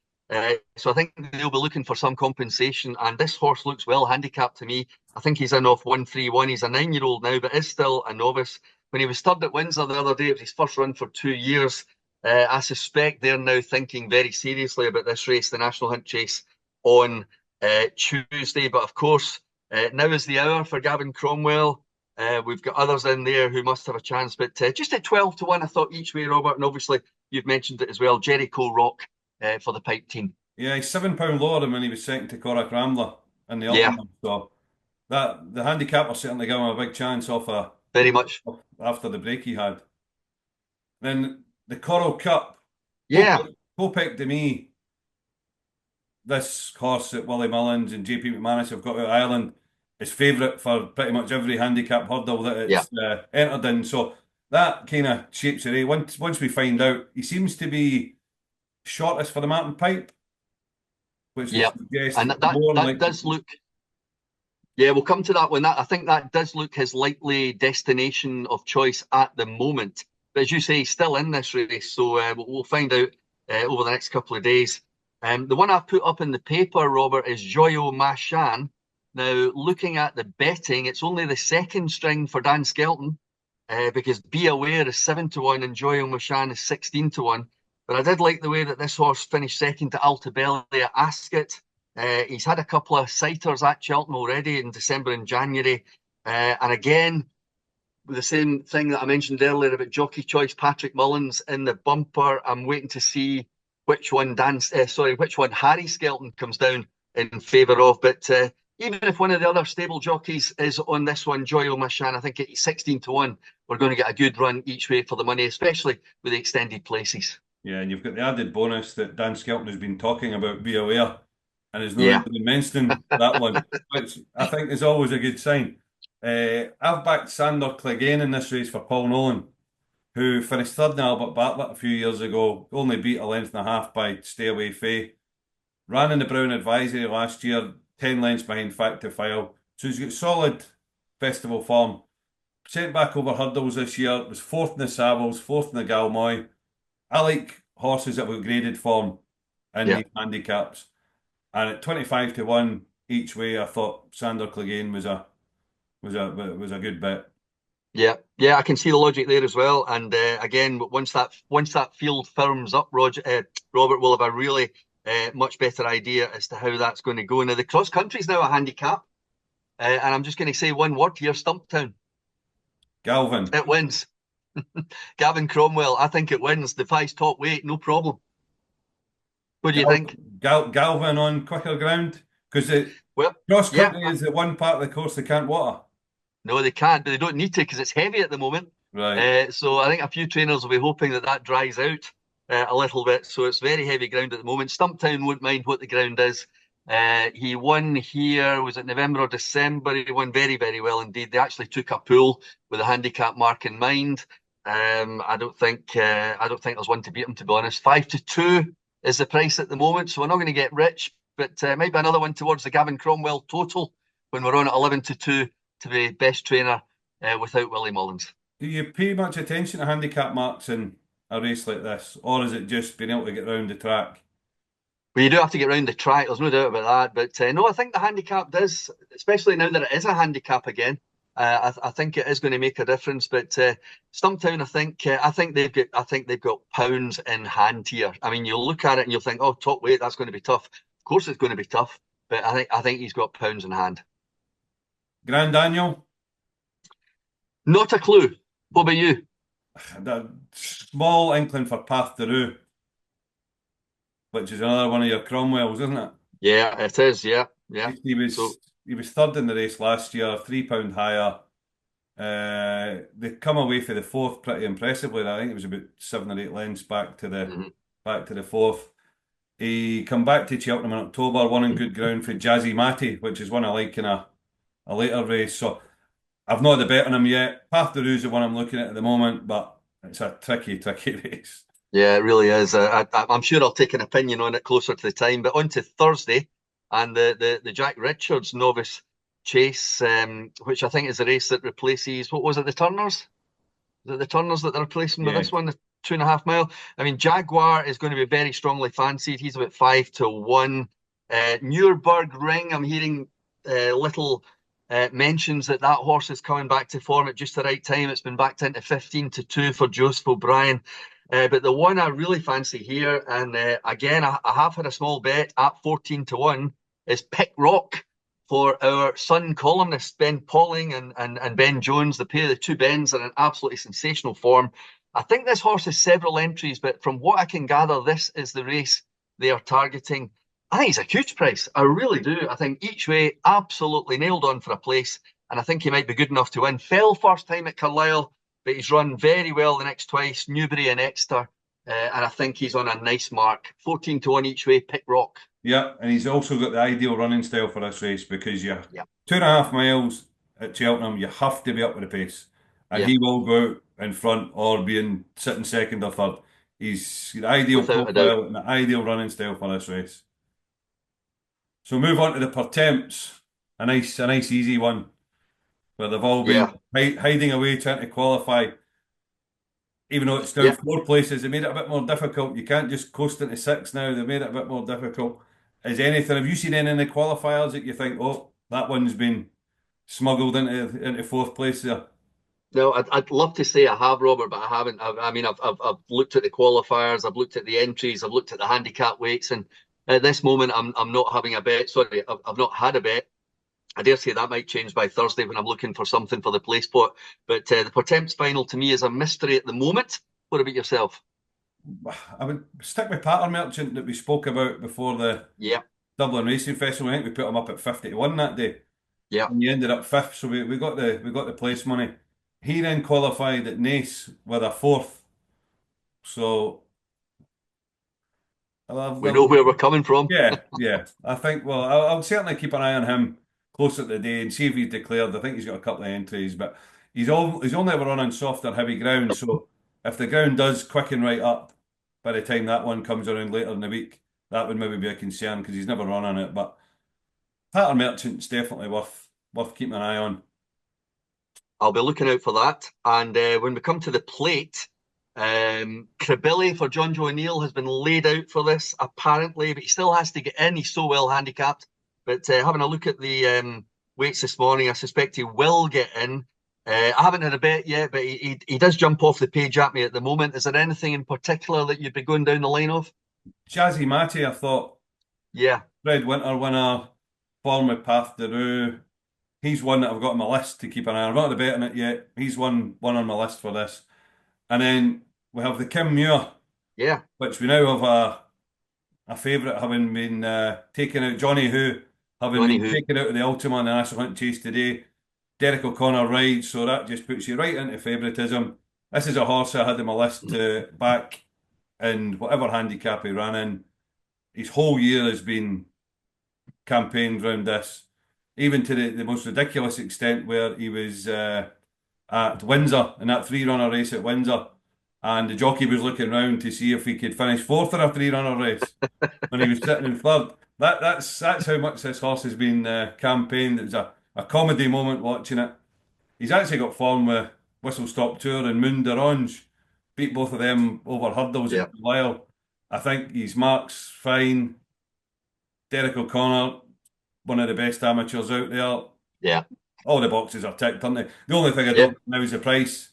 S2: So I think they'll be looking for some compensation. And this horse looks well handicapped to me. I think he's in off 131. He's a 9-year-old now, but is still a novice. When he was third at Windsor the other day, it was his first run for 2 years. I suspect they're now thinking very seriously about this race, the National Hunt Chase, on Tuesday. But of course, now is the hour for Gavin Cromwell. We've got others in there who must have a chance, but just at 12 to 1, I thought each way, Robert, and obviously you've mentioned it as well, Jericho Rock for the Pipe team.
S1: Yeah, he's £7 lower than when he was second to Korak Rambler in the
S2: Yeah,
S1: Ultima. So the handicapper certainly gave him a big chance
S2: very much.
S1: after the break he had. Then the Coral Cup,
S2: Yeah,
S1: Kopek to me, this horse that Willie Mullins and JP McManus have got out of Ireland is favourite for pretty much every handicap hurdle that
S2: Yeah,
S1: it's entered in. So that kind of shapes it. Once we find out, he seems to be shortest for the Martin Pipe, which would
S2: yeah.
S1: suggest
S2: And
S1: more
S2: that
S1: likely.
S2: does look. Yeah, we'll come to that one. I think that does look his likely destination of choice at the moment. But as you say, he's still in this race, so we'll find out over the next couple of days. The one I've put up in the paper, Robert, is Joyo Machan. Now, looking at the betting, it's only the second string for Dan Skelton, because Be Aware is 7-1 and Joyo Machan is 16-1. But I did like the way that this horse finished second to Altabelli at Ascot. He's had a couple of sighters at Cheltenham already in December and January. And again, the same thing that I mentioned earlier about jockey choice, Patrick Mullins in the bumper. I'm waiting to see which one which one Harry Skelton comes down in favour of. But even if one of the other stable jockeys is on this one, Joyo Machan, I think at 16-1, we're going to get a good run each way for the money, especially with the extended places.
S1: Yeah, and you've got the added bonus that Dan Skelton has been talking about, Be Aware, and has not
S2: Yeah,
S1: even mentioned that one, which I think is always a good sign. I've backed Sander Clegane in this race for Paul Nolan, who finished third in Albert Bartlett a few years ago, only beat a length and a half by Stay Away Faye. Ran in the Brown Advisory last year, 10 lengths behind Fact to File. So he's got solid festival form. Sent back over hurdles this year, was fourth in the Savills, fourth in the Galmoy. I like horses that were graded form in
S2: yeah.
S1: these handicaps. And at 25-1 each way, I thought Sander Clegane was a good bet.
S2: Yeah, yeah, I can see the logic there as well. And again, once that field firms up, Robert will have a really much better idea as to how that's going to go. Now the cross country is now a handicap, and I'm just going to say one word here: Stumptown.
S1: Galvin.
S2: It wins. Gavin Cromwell, I think it wins. Defies top weight, no problem. What do you think?
S1: Galvin on quicker ground? Because the
S2: Well,
S1: cross
S2: yeah,
S1: country is the one part of the course they can't water.
S2: no, they can't, but they don't need to because it's heavy at the moment.
S1: Right.
S2: So I think a few trainers will be hoping that that dries out a little bit. So it's very heavy ground at the moment. Stumptown won't mind what the ground is. He won here, was it November or December? He won very, very well indeed. They actually took a pool with a handicap mark in mind. I don't think there's one to beat him, to be honest. 5-2 is the price at the moment, so we're not going to get rich, but maybe another one towards the Gavin Cromwell total when we're on at 11-2 to be best trainer without Willie Mullins.
S1: Do you pay much attention to handicap marks in a race like this, or is it just being able to get round the track?
S2: Well, you do have to get round the track, there's no doubt about that. But no, I think the handicap does, especially now that it is a handicap again. I think it is going to make a difference. But Stumptown, I think they've got pounds in hand here. I mean, you'll look at it and you'll think, oh, top weight, that's going to be tough. Of course, it's going to be tough, but I think he's got pounds in hand.
S1: Grand Daniel,
S2: Not a clue. What about you?
S1: the small inkling for Path de Rue, which is another one of your Cromwells, isn't it?
S2: Yeah, it is. Yeah, yeah.
S1: He
S2: So,
S1: was he was third in the race last year, £3 higher. They come away for the fourth pretty impressively. I think it was about 7 or 8 lengths
S2: mhm.
S1: back to the fourth. He come back to Cheltenham in October, won in good ground for Jazzy Matty, which is one I like in a later race. So I've not had a bet on him yet. Path de Rouge is the one I'm looking at the moment, but it's a tricky race.
S2: Yeah, it really is. I'm sure I'll take an opinion on it closer to the time. But on to Thursday and the Jack Richards Novice Chase, which I think is the race that replaces, what was it, the Turners? Is it the Turners that they're replacing with
S1: Yeah.
S2: this one, the 2.5 mile? I mean, Jaguar is going to be very strongly fancied. He's about 5-1. Nürburg Ring, I'm hearing little mentions that horse is coming back to form at just the right time. It's been backed into 15-2 for Joseph O'Brien. But the one I really fancy here, and again, I have had a small bet at 14-1, is Pick Rock for our Sun columnists, Ben Pauling and Ben Jones. The pair, the two Bens, are in absolutely sensational form. I think this horse has several entries, but from what I can gather, this is the race they are targeting. I think he's a huge price. I really do. I think each way, absolutely nailed on for a place, and I think he might be good enough to win. Fell first time at Carlisle, but he's run very well the next twice, Newbury and Exeter. and I think he's on a nice mark. 14 to 1 each way, pick rock.
S1: Yeah, and he's also got the ideal running style for this race because you're
S2: Yeah,
S1: 2.5 miles at Cheltenham, you have to be up with the pace. And
S2: yeah,
S1: he will go out in front or be in sitting second or third. He's the ideal
S2: without a doubt.
S1: profile and the ideal running style for this race. So move on to the Pertemps, a nice easy one where they've all been
S2: Yeah,
S1: hiding away trying to qualify. Even though it's down
S2: yeah.
S1: 4 places, they made it a bit more difficult. You can't just coast into six now. They made it a bit more difficult. Is anything? Have you seen any in the qualifiers that you think, oh, that one's been smuggled into fourth place there?
S2: No, I'd love to say I have, Robert, but I haven't. I mean, I've looked at the qualifiers, I've looked at the entries, I've looked at the handicap weights, and at this moment, I'm not having a bet. Sorry, I've not had a bet. I dare say that might change by Thursday when I'm looking for something for the play spot. But the Pertemps final to me is a mystery at the moment. What about yourself?
S1: I would stick with Pattern Merchant that we spoke about before the
S2: Yeah,
S1: Dublin Racing Festival. I think we put him up at 50 to 1 that day.
S2: yeah.
S1: And you ended up fifth, so we got the place money. He then qualified at Naas with a fourth. So
S2: We know where we're coming from.
S1: yeah, yeah. I think, well, I'll certainly keep an eye on him closer to the day and see if he's declared. I think he's got a couple of entries, but he's only ever running soft or heavy ground. So if the ground does quicken right up by the time that one comes around later in the week, that would maybe be a concern because he's never run on it. But Pattern Merchant's definitely worth keeping an eye on.
S2: I'll be looking out for that. And when we come to the plate, Cribilli for John Joe O'Neill has been laid out for this, apparently, but he still has to get in. He's so well handicapped. But having a look at the weights this morning, I suspect he will get in. I haven't had a bet yet, but he does jump off the page at me at the moment. Is there anything in particular that you'd be going down the line of?
S1: Chazzy Matty, I thought,
S2: Yeah,
S1: Red Winter winner, form with Path de Rue. He's one that I've got on my list to keep an eye on. I've not had a bet on it yet. He's one on my list for this. And then we have the Kim Muir,
S2: yeah,
S1: which we now have a favourite having been taken out. Johnny Who having
S2: Johnny
S1: been
S2: Who.
S1: taken out of the Ultima and the National Hunt Chase today. Derek O'Connor rides, so that just puts you right into favouritism. This is a horse I had on my list to back in whatever handicap he ran in. His whole year has been campaigned around this, even to the most ridiculous extent where he was at Windsor in that three-runner race at Windsor, and the jockey was looking round to see if he could finish fourth in a three-runner race, and he was sitting in third. That's how much this horse has been campaigned. It was a comedy moment watching it. He's actually got form with Whistle Stop Tour and Moon d'Orange. Beat both of them over hurdles
S2: Yeah,
S1: at Lisle. I think his mark's fine. Derek O'Connor, one of the best amateurs out there.
S2: yeah.
S1: All the boxes are ticked, aren't they? The only thing I
S2: Yeah,
S1: don't know is the price.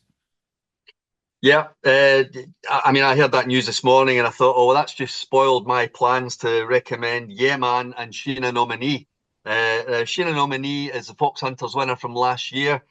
S2: yeah. I mean, I heard that news this morning and I thought, oh, well, that's just spoiled my plans to recommend Yeah Man and Sheena Nominee. Sheena Nominee is the Fox Hunters winner from last year.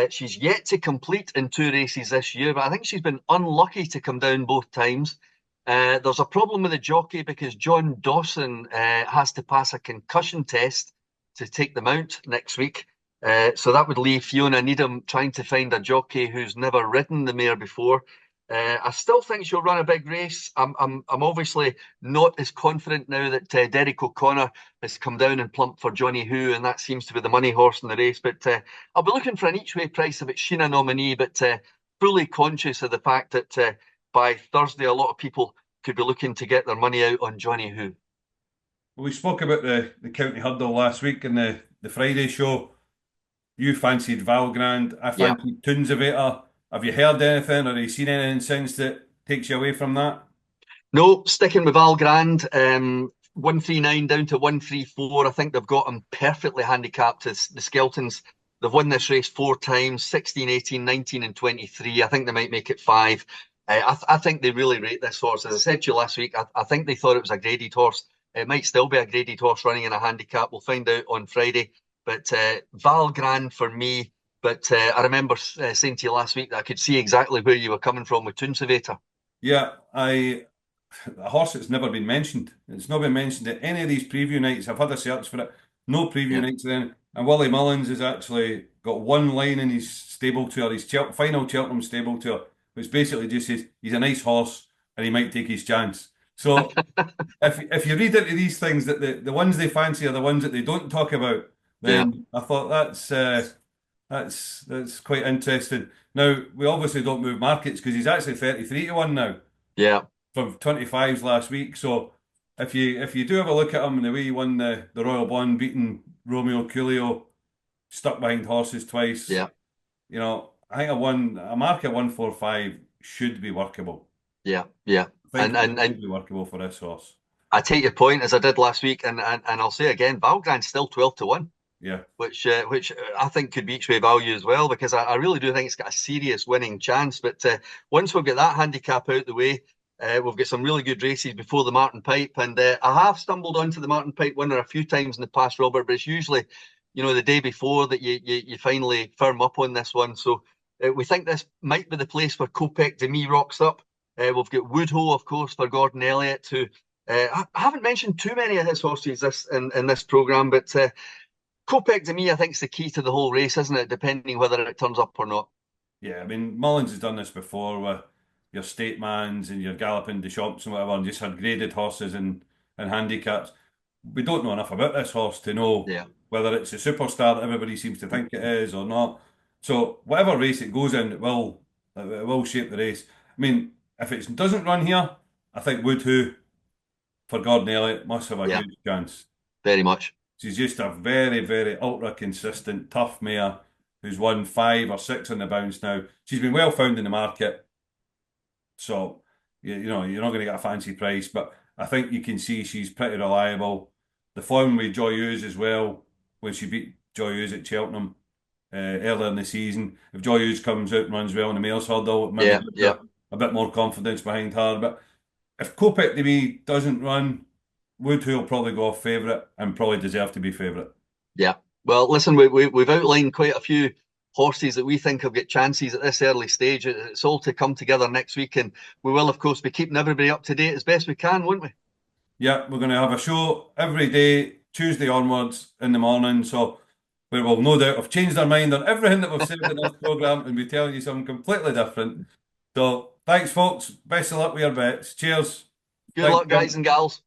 S2: She's yet to complete in two races this year, but I think she's been unlucky to come down both times. There's a problem with the jockey because John Dawson has to pass a concussion test to take the mount next week. So that would leave Fiona Needham trying to find a jockey who's never ridden the mare before. I still think she'll run a big race. I'm obviously not as confident now that Derek O'Connor has come down and plumped for Johnny Who, and that seems to be the money horse in the race. But I'll be looking for an each way price if it's Sheena Nominee, but fully conscious of the fact that by Thursday, a lot of people could be looking to get their money out on Johnny Who.
S1: Well, we spoke about the county hurdle last week in the Friday show. You fancied Valgrand. I
S2: Yeah.
S1: fancied Tunzavator. Have you heard anything or have you seen anything since that takes you away from that?
S2: No, sticking with Val Grand, 139 down to 134. I think they've got him perfectly handicapped. As the Skeltons, they've won this race four times 16, 18, 19, and 23. I think they might make it five. I think they really rate this horse. As I said to you last week, I think they thought it was a graded horse. It might still be a graded horse running in a handicap. We'll find out on Friday. But Val Grand for me. But I remember saying to you last week that I could see exactly where you were coming from with Toonsavator.
S1: Yeah, a horse that's never been mentioned. It's not been mentioned at any of these preview nights. I've had a search for it. No preview
S2: Yeah,
S1: nights then. And Willie Mullins has actually got one line in his stable tour, his final Cheltenham stable tour, which basically just says he's a nice horse and he might take his chance. So if you read into these things that the ones they fancy are the ones that they don't talk about,
S2: Yeah,
S1: then I thought that's quite interesting. Now we obviously don't move markets because he's actually 33 to 1 now
S2: yeah,
S1: from 25s last week. So if you do have a look at him and the way he won the Royal Bond, beating Romeo Coolio, stuck behind horses twice,
S2: yeah,
S1: I think a mark at 145 should be workable.
S2: yeah, yeah.
S1: I think
S2: And
S1: it
S2: and and
S1: should be workable for this horse.
S2: I take your point as I did last week, and I'll say again, Valgrand's still 12 to 1.
S1: Yeah.
S2: Which I think could be each way value as well, because I really do think it's got a serious winning chance. But once we've got that handicap out the way, we've got some really good races before the Martin Pipe, and I have stumbled onto the Martin Pipe winner a few times in the past, Robert, but it's usually, the day before that you finally firm up on this one. So we think this might be the place where Kopek de Me rocks up. We've got Woodhull, of course, for Gordon Elliott, who I haven't mentioned too many of his horses in this programme, but Kopek to me, I think, is the key to the whole race, isn't it? Depending whether it turns up or not.
S1: Yeah, I mean, Mullins has done this before with your State Mans and your Galloping Deschamps and whatever, and just had graded horses and handicaps. We don't know enough about this horse to know
S2: Yeah,
S1: whether it's a superstar that everybody seems to think it is or not. So whatever race it goes in, it will shape the race. I mean, if it doesn't run here, I think Woodhull for Gordon Elliott must have a
S2: yeah,
S1: huge chance.
S2: very much.
S1: She's just a very, very ultra consistent, tough mare who's won 5 or 6 on the bounce now. She's been well found in the market, so you're not going to get a fancy price, but I think you can see she's pretty reliable. The form with Joy Hughes as well, when she beat Joy Hughes at Cheltenham earlier in the season. If Joy Hughes comes out and runs well in the mares hurdle, it maybe
S2: Yeah,
S1: gives
S2: yeah,
S1: her a bit more confidence behind her. But if Kopek to me doesn't run, Woodhull will probably go off favourite and probably deserve to be favourite.
S2: yeah. Well, listen, we've outlined quite a few horses that we think have got chances at this early stage. It's all to come together next week, and we will, of course, be keeping everybody up to date as best we can, won't we?
S1: Yeah, we're going to have a show every day, Tuesday onwards in the morning. So we will no doubt have changed our mind on everything that we've said in this programme and be telling you something completely different. So thanks, folks. Best of luck with your bets. Cheers.
S2: Good
S1: Thanks,
S2: luck, guys
S1: Jim.
S2: and gals.